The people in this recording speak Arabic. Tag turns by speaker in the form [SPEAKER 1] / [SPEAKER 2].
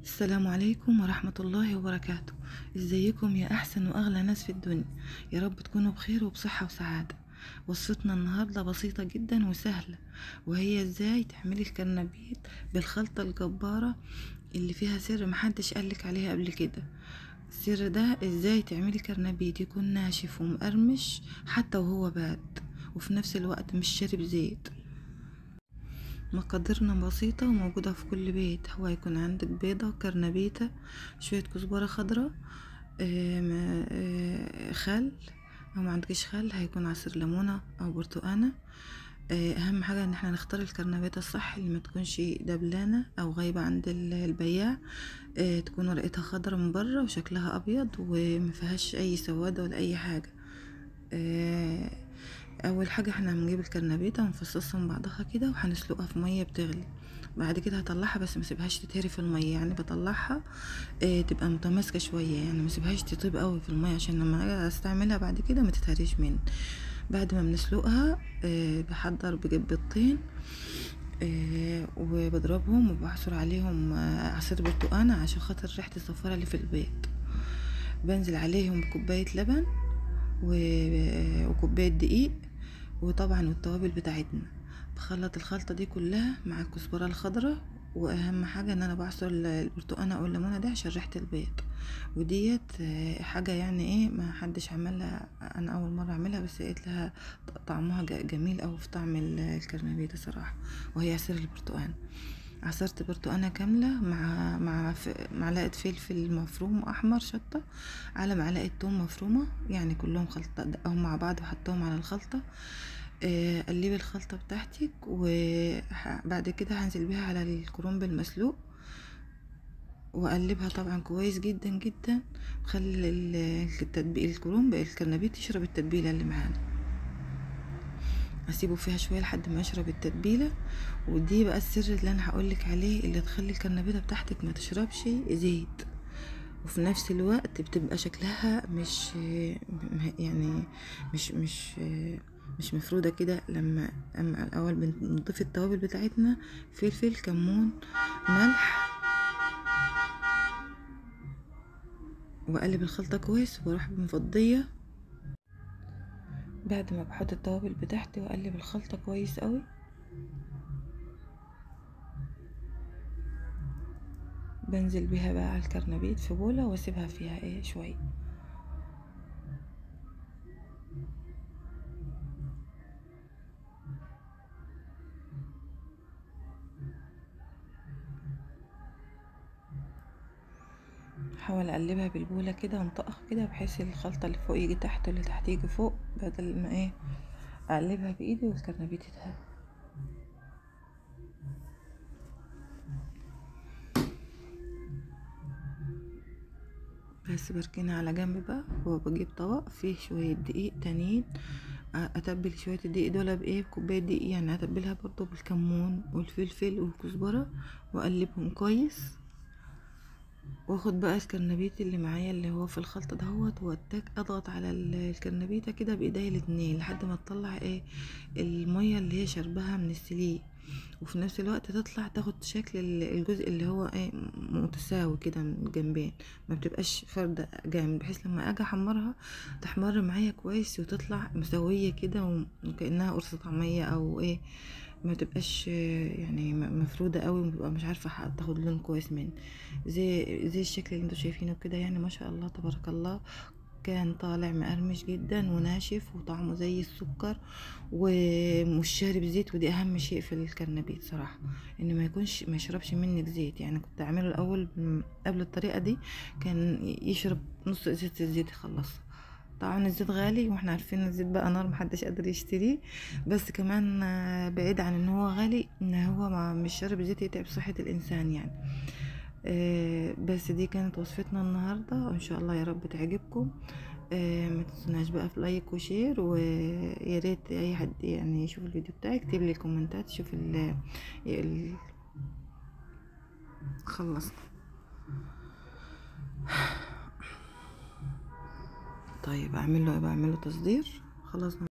[SPEAKER 1] السلام عليكم ورحمة الله وبركاته. ازيكم يا احسن واغلى ناس في الدنيا؟ يا رب تكونوا بخير وبصحة وسعادة. وصفتنا النهاردة بسيطة جدا وسهلة، وهي ازاي تعملي الكرنبيت بالخلطة الجبارة اللي فيها سر محدش قالك عليها قبل كده. السر ده ازاي تعملي كرنبيت يكون ناشف ومقرمش حتى وهو بارد، وفي نفس الوقت مش شارب زيت. مقاديرنا بسيطة وموجودة في كل بيت. هو هيكون عندك بيضة، كرنبيتة، شوية كزبرة خضراء، خل، او ما عندكش خل هيكون عصير ليمونة او برتقانة. اهم حاجة ان احنا نختار الكرنبيتة الصح اللي ما تكونش دبلانة او غايبة عند البياع. تكون ورقتها خضرا من بره وشكلها ابيض ومفيهاش اي سوادة ولا اي حاجة. اول حاجه احنا هنجيب الكرنبيطه ونفصصها من بعضها كده وهنسلقها في ميه بتغلي. بعد كده هطلعها، بس ما سيبهاش تتهري في الميه، يعني بطلعها تبقى متماسكه شويه، يعني ما سيبهاش تطيب قوي في الميه عشان لما اجي استعملها بعد كده ما تتهريش مني. بعد ما بنسلقها بحضر بجيب بيضتين وبضربهم وبعصر عليهم عصير برتقانه عشان خاطر ريحه الزفاره اللي في البيض. بنزل عليهم بكوبايه لبن وكوبايه دقيق، وطبعا والتوابل بتاعتنا. بخلط الخلطة دي كلها مع الكزبرة الخضراء، واهم حاجة ان انا بعصر البرتقانة او الليمونة ده عشان ريحة البيض. وديت حاجة يعني ايه ما حدش عملها، انا اول مرة اعملها، بس لقيت لها طعمها جميل اوي في طعم الكرنبيطة صراحة، وهي عصير البرتقان. عصرت برتقانة كاملة مع معلقة فلفل مفروم احمر شطة، على معلقة توم مفرومة، يعني كلهم خلطة دقهم مع بعض وحطهم على الخلطة. قلبي الخلطة بتاعتك، وبعد كده هنزل بيها على الكرنب المسلوق واقلبها طبعا كويس جدا جدا. خلي التتبيل الكرنب الكرنبيت يشرب التتبيلة اللي معانا. اسيبه فيها شويه لحد ما يشرب التتبيله. ودي بقى السر اللي انا هقولك عليه، اللي تخلي الكرنبيطه بتاعتك ما تشربش زيت، وفي نفس الوقت بتبقى شكلها مش يعني مش مفروده كده. اما الاول بنضيف التوابل بتاعتنا، فلفل، كمون، ملح، واقلب الخلطه كويس واروح مفضيه. بعد ما بحط التوابل بتاعتي واقلب الخلطه كويس قوي، بنزل بيها بقى على الكرنبيت في بولة واسيبها فيها شوية. احاول اقلبها بالبولة كده وانطقها كده بحيث الخلطة اللي فوق يجي تحت واللي تحت يجي فوق، بدل ما اقلبها بايدي والكرنبيت يتهري. بس بركنها على جنب بقى، وبجيب طبق فيه شوية دقيق تانيين، اتبل شوية الدقيق دول بكوباية دقيق، يعني اتبلها برضو بالكمون والفلفل والكزبرة واقلبهم كويس. واخد بقى الكرنبيت اللي معايا اللي هو في الخلطة دهوت، واتك اضغط على الكرنبيتة كده بايديا الاتنين لحد ما تطلع المية اللي هي شربها من السليق، وفي نفس الوقت تطلع تاخد شكل الجزء اللي هو متساوي كده من الجنبين، ما بتبقاش فردة جامد، بحيث لما اجي احمرها تحمر معايا كويس وتطلع مسوية كده وكأنها قرص طعمية او ما تبقاش يعني مفرودة قوي، ومبقى مش عارفة تاخد لون كويس من زي الشكل اللي انتوا شايفينه كده، يعني ما شاء الله تبارك الله. كان طالع مقرمش جدا وناشف وطعمه زي السكر ومش شارب زيت، ودي اهم شيء في الكرنبيت صراحه، ان ما يشربش منك زيت. يعني كنت اعمله الاول قبل الطريقه دي كان يشرب نص ازازه الزيت يخلصها. طبعا الزيت غالي، واحنا عارفين الزيت بقى نار محدش قادر يشتريه، بس كمان بعيد عن ان هو غالي، ان هو مش شارب زيت يتعب صحه الانسان يعني. بس دي كانت وصفتنا النهاردة، وان شاء الله يا رب تعجبكم. ما تنسوناش بقى في لايك وشير، ويا ريت اي حد يعني يشوف الفيديو بتاعي يكتب لي كومنتات يشوف ال خلصنا. طيب بعمل له تصدير خلاص.